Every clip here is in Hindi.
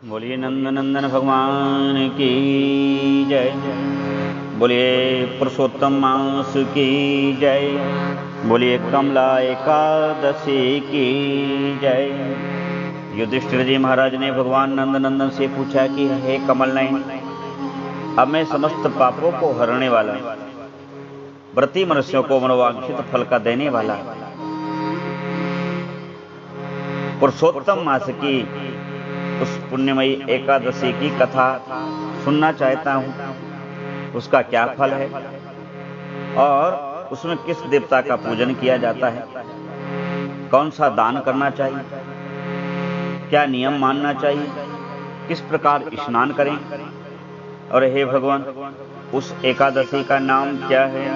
बोलिए नंदनंदन भगवान की जय। बोलिए पुरुषोत्तम मास की जय। बोलिए कमला एकादशी की जय। युधिष्ठिर जी महाराज ने भगवान नंदनंदन से पूछा कि हे कमल नयन, अब मैं समस्त पापों को हरने वाला, व्रती मनुष्यों को मनोवांछित फल का देने वाला पुरुषोत्तम मास की उस पुण्यमयी एकादशी की कथा सुनना चाहता हूं। उसका क्या फल है और उसमें किस देवता का पूजन किया जाता है, कौन सा दान करना चाहिए, क्या नियम मानना चाहिए, किस प्रकार स्नान करें, और हे भगवान उस एकादशी का नाम क्या है,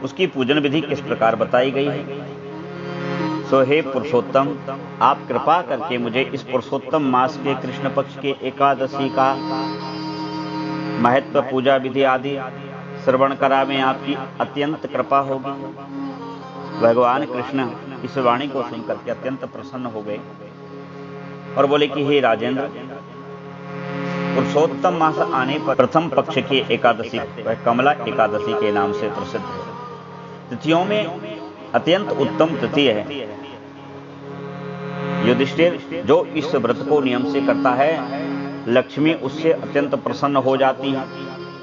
उसकी पूजन विधि किस प्रकार बताई गई है। सो हे पुरुषोत्तम, आप कृपा करके मुझे इस पुरुषोत्तम मास के कृष्ण पक्ष के एकादशी का महत्व, पूजा विधि आदि श्रवण करा में आपकी अत्यंत कृपा होगी। भगवान कृष्ण इस वाणी को सुनकर के अत्यंत प्रसन्न हो गए और बोले कि हे राजेंद्र, पुरुषोत्तम मास आने पर प्रथम पक्ष की एकादशी वह कमला एकादशी के नाम से प्रसिद्ध है। तिथियों में अत्यंत उत्तम तिथि है। युधिष्ठिर, जो इस व्रत को नियम से करता है, लक्ष्मी उससे अत्यंत प्रसन्न हो जाती है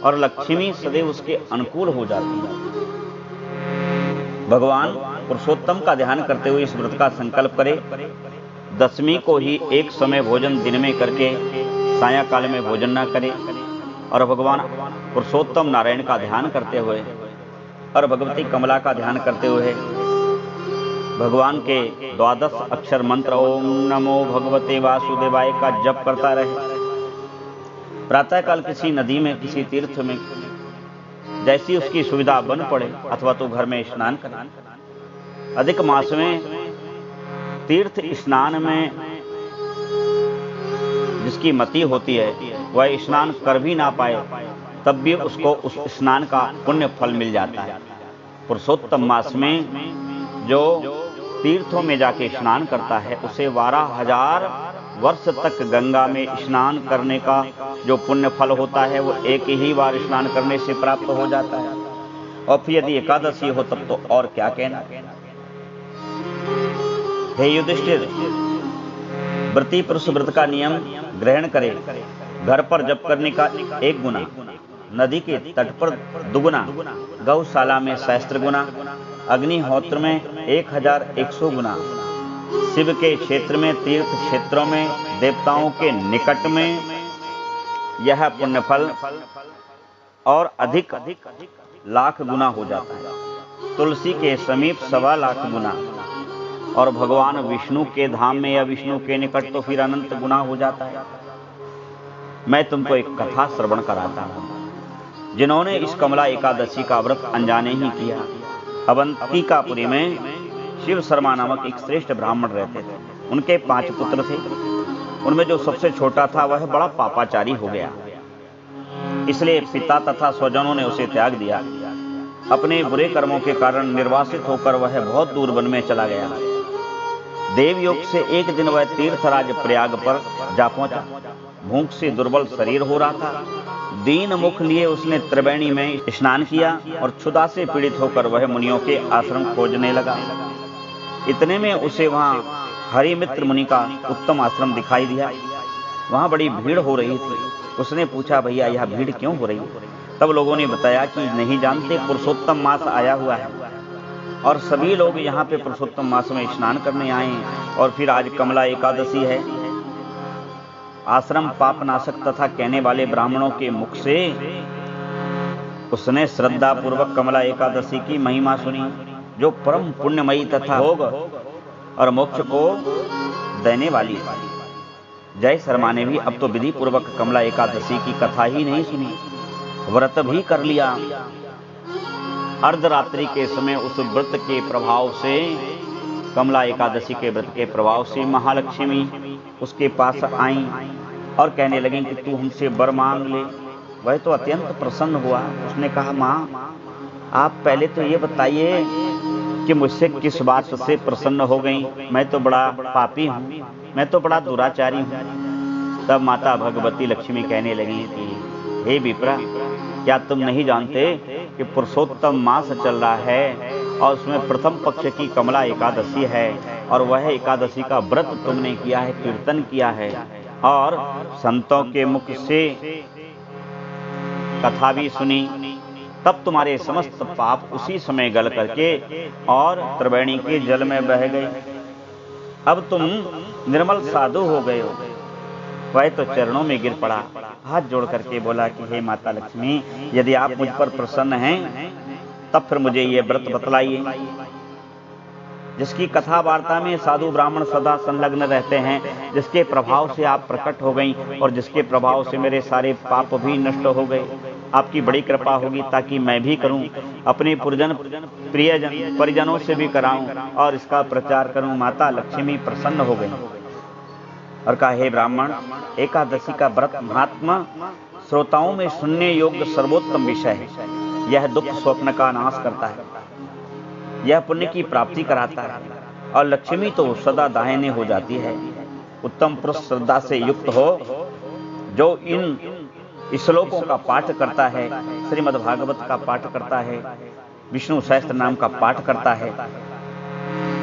और लक्ष्मी सदैव उसके अनुकूल हो जाती है। भगवान पुरुषोत्तम का ध्यान करते हुए इस व्रत का संकल्प करे। दशमी को ही एक समय भोजन दिन में करके सायंकाल में भोजन न करे और भगवान पुरुषोत्तम नारायण का ध्यान करते हुए और भगवती कमला का ध्यान करते हुए भगवान के 12 अक्षर मंत्र ओम नमो भगवते वासुदेवाय का जप करता रहे। प्रातःकाल किसी नदी में, किसी तीर्थ में जैसी उसकी सुविधा बन पड़े अथवा तो घर में स्नान करे। अधिक मास में तीर्थ स्नान में जिसकी मति होती है वह स्नान कर भी ना पाए तब भी उसको उस स्नान का पुण्य फल मिल जाता है। पुरुषोत्तम मास में जो तीर्थों में जाके स्नान करता है उसे 12,000 वर्ष तक गंगा में स्नान करने का जो पुण्य फल होता है वो एक ही बार स्नान करने से प्राप्त हो जाता है। और फिर यदि एकादशी हो तब तो और क्या कहना। हे युधिष्ठिर, व्रती पुरुष व्रत का नियम ग्रहण करे। घर पर जप करने का 1 गुना, नदी के तट पर 2 गुना, गौशाला में सहस्त्र गुना, अग्निहोत्र में 1100 गुना, शिव के क्षेत्र में, तीर्थ क्षेत्रों में, देवताओं के निकट में यह पुण्यफल और अधिक लाख गुना हो जाता है। तुलसी के समीप 1.25 लाख गुना और भगवान विष्णु के धाम में या विष्णु के निकट तो फिर अनंत गुना हो जाता है। मैं तुमको एक कथा श्रवण कराता हूं। जिन्होंने इस कमला एकादशी का व्रत अनजाने ही किया, अवंतिकापुरी में शिव शर्मा नामक एक श्रेष्ठ ब्राह्मण रहते थे। उनके 5 पुत्र थे। उनमें जो सबसे छोटा था वह बड़ा पापाचारी हो गया, इसलिए पिता तथा स्वजनों ने उसे त्याग दिया। अपने बुरे कर्मों के कारण निर्वासित होकर वह बहुत दूर वन में चला गया। देवयोग से एक दिन वह तीर्थराज प्रयाग पर जा पहुंचा। भूख से दुर्बल शरीर हो रहा था। दीन मुख लिए उसने त्रिवेणी में स्नान किया और क्षुधा से पीड़ित होकर वह मुनियों के आश्रम खोजने लगा। इतने में उसे वहां हरिमित्र मुनि का उत्तम आश्रम दिखाई दिया। वहां बड़ी भीड़ हो रही थी। उसने पूछा, भैया यह भीड़ क्यों हो रही है? तब लोगों ने बताया कि नहीं जानते, पुरुषोत्तम मास आया हुआ है और सभी लोग यहाँ पे पुरुषोत्तम मास में स्नान करने आए हैं और फिर आज कमला एकादशी है। आश्रम पाप नाशक तथा कहने वाले ब्राह्मणों के मुख से उसने श्रद्धा पूर्वक कमला एकादशी की महिमा सुनी, जो परम पुण्यमयी तथा भोग और मोक्ष को देने वाली है। जय शर्मा ने भी अब तो विधि पूर्वक कमला एकादशी की कथा ही नहीं सुनी, व्रत भी कर लिया। अर्धरात्रि के समय उस व्रत के प्रभाव से, कमला एकादशी के व्रत के प्रभाव से महालक्ष्मी उसके पास आई और कहने लगी कि तू हमसे वर मांग ले। वह तो अत्यंत प्रसन्न हुआ। उसने कहा, माँ आप पहले तो ये बताइए कि मुझसे किस बात से प्रसन्न हो गई। मैं तो बड़ा पापी हूँ, मैं तो बड़ा दुराचारी हूँ। तब माता भगवती लक्ष्मी कहने लगी कि हे विप्रा, क्या तुम नहीं जानते कि पुरुषोत्तम मास चल रहा है और उसमें प्रथम पक्ष की कमला एकादशी है, और वह एकादशी का व्रत तुमने किया है, कीर्तन किया है और संतों के मुख से कथा भी सुनी, तब तुम्हारे समस्त पाप उसी समय गल करके और त्रिवेणी के जल में बह गए। अब तुम निर्मल साधु हो गए हो। वह तो चरणों में गिर पड़ा, हाथ जोड़ करके बोला कि हे माता लक्ष्मी, यदि आप मुझ पर प्रसन्न हैं तब फिर मुझे ये व्रत बतलाइए, जिसकी कथा वार्ता में साधु ब्राह्मण सदा संलग्न रहते हैं, जिसके प्रभाव से आप प्रकट हो गई और जिसके प्रभाव से मेरे सारे पाप भी नष्ट हो गए। आपकी बड़ी कृपा होगी ताकि मैं भी करूं, अपने प्रियजन परिजनों से भी कराऊं और इसका प्रचार करूं। माता लक्ष्मी प्रसन्न हो गई और कहा, हे ब्राह्मण, एकादशी का व्रत महात्मा श्रोताओं में सुनने योग्य सर्वोत्तम विषय है। यह दुख स्वप्न का नाश करता है, यह पुण्य की प्राप्ति कराता है और लक्ष्मी तो सदा दाहिने हो जाती है। उत्तम पुरुष श्रद्धा से युक्त हो, जो इन श्लोकों का पाठ करता है, श्रीमद् भागवत का पाठ करता है, विष्णु सहस्त्र नाम का पाठ करता है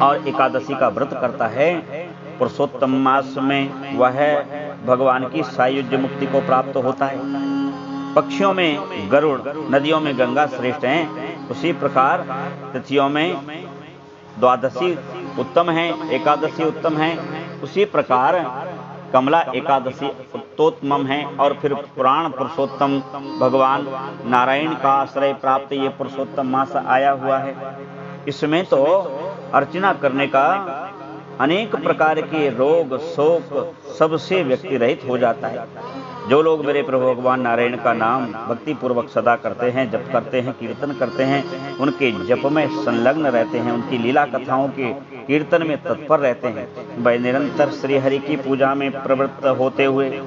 और एकादशी का व्रत करता है, पुरुषोत्तम मास में वह भगवान की सायुज्य मुक्ति को प्राप्त होता है। पक्षियों में गरुड़, नदियों में गंगा श्रेष्ठ हैं, उसी प्रकार तिथियों में द्वादशी उत्तम है, एकादशी उत्तम है, उसी प्रकार कमला एकादशी उत्तोत्तम है। और फिर पुराण पुरुषोत्तम भगवान नारायण का आश्रय प्राप्त ये पुरुषोत्तम मास आया हुआ है। इसमें तो अर्चना करने का अनेक प्रकार के रोग शोक सबसे व्यक्ति रहित हो जाता है। जो लोग मेरे प्रभु भगवान नारायण का नाम भक्ति पूर्वक सदा करते हैं, जप करते हैं, कीर्तन करते हैं, उनके जप में संलग्न रहते हैं, उनकी लीला कथाओं के कीर्तन में तत्पर रहते हैं, वह निरंतर श्री हरि की पूजा में प्रवृत्त होते हुए।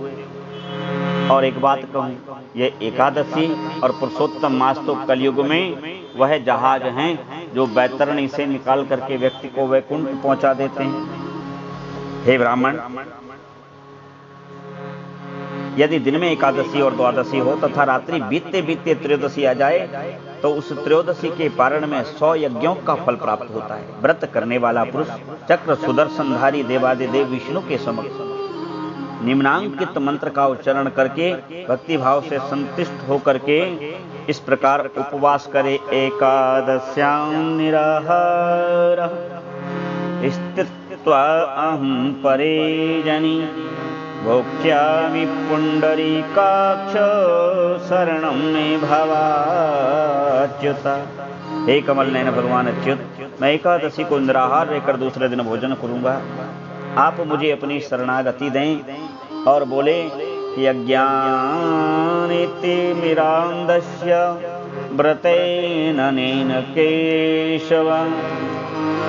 और एक बात कहूँ, ये एकादशी और पुरुषोत्तम मास तो कलयुग में वह जहाज हैं जो बैतरणी से निकाल करके व्यक्ति को वैकुंठ पहुंचा देते हैं। हे ब्राह्मण, यदि दिन में एकादशी और द्वादशी हो तथा रात्रि बीतते बीतते त्रयोदशी आ जाए तो उस त्रयोदशी के पारण में 100 यज्ञों का फल प्राप्त होता है। व्रत करने वाला पुरुष चक्र सुदर्शनधारी देवादिदेव विष्णु के समक्ष निम्नांकित मंत्र का उच्चारण करके भक्ति भाव से संतुष्ट होकर के इस प्रकार उपवास करे। एकादश्यां निराहार स्थित्वा अहं परे जनि भोक्ष्यामि पुंडरीकाक्ष शरणं मे भवाच्युत। हे कमल नयन भगवान अच्युत, मैं एकादशी को निराहार रहकर दूसरे दिन भोजन करूंगा। आप मुझे अपनी शरणागति दें। और बोले कि अज्ञानेति मिरांदस्य व्रतेन नेन केशव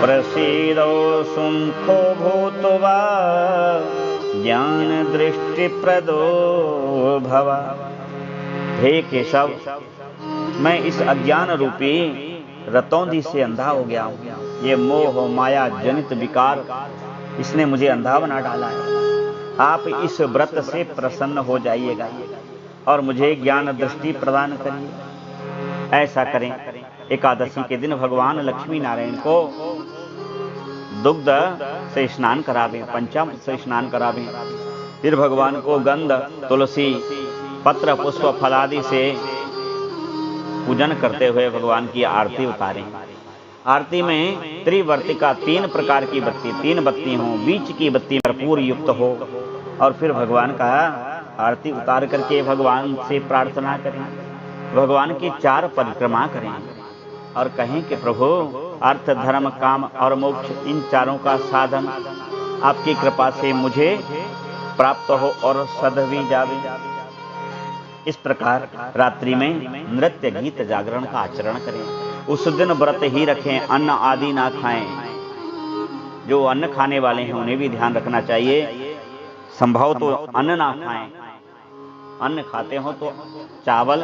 प्रसीदो सुमुखो भूत्वा ज्ञान दृष्टि प्रदो भव। हे केशव, मैं इस अज्ञान रूपी रतौंधी से अंधा हो गया हूँ। ये मोह माया जनित विकार इसने मुझे अंधा बना डाला है। आप इस व्रत से प्रसन्न हो जाइएगा और मुझे ज्ञान दृष्टि प्रदान करिए। ऐसा करें, एकादशी के दिन भगवान लक्ष्मी नारायण को दुग्ध से स्नान करावें, पंचामृत से स्नान करावें, फिर भगवान को गंध तुलसी पत्र पुष्प फलादि से पूजन करते हुए भगवान की आरती उतारें। आरती में त्रिवर्तिका 3 प्रकार की बत्ती, 3 बत्ती हो, बीच की बत्ती भरपूर युक्त हो, और फिर भगवान का आरती उतार करके भगवान से प्रार्थना करें, भगवान की 4 परिक्रमा करें और कहें कि प्रभु अर्थ धर्म काम और मोक्ष इन चारों का साधन आपकी कृपा से मुझे प्राप्त हो और सदवी जावे। इस प्रकार रात्रि में नृत्य गीत जागरण का आचरण करें। उस दिन व्रत ही रखें, अन्न आदि ना खाएं। जो अन्न खाने वाले हैं उन्हें भी ध्यान रखना चाहिए, संभव तो अन्न ना खाएं। अन्न खाते हो तो चावल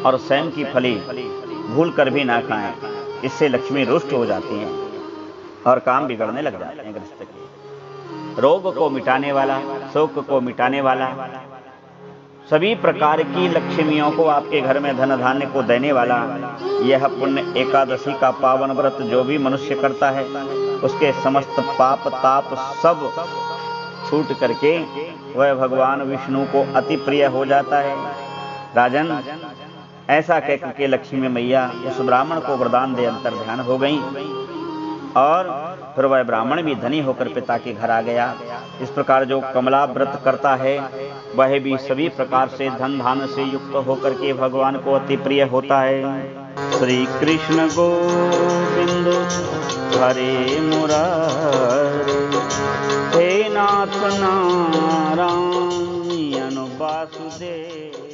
और सैम की फली भूल कर भी ना खाएं, इससे लक्ष्मी रुष्ट हो जाती है और काम बिगड़ने लग जाते हैं गृहस्थ के। रोग को मिटाने वाला, शोक को मिटाने वाला, सभी प्रकार की लक्ष्मियों को आपके घर में धन धान्य को देने वाला यह पुण्य एकादशी का पावन व्रत जो भी मनुष्य करता है उसके समस्त पाप ताप सब छूट करके वह भगवान विष्णु को अति प्रिय हो जाता है। राजन, ऐसा कहकर के लक्ष्मी मैया उस ब्राह्मण को वरदान दे अंतर ध्यान हो गई और फिर वह ब्राह्मण भी धनी होकर पिता के घर आ गया। इस प्रकार जो कमला व्रत करता है वह भी सभी प्रकार से धन धान्य से युक्त होकर के भगवान को अति प्रिय होता है। श्री कृष्ण गोविंद हरे मुरारे, हे नाथ नारायण वासुदेव।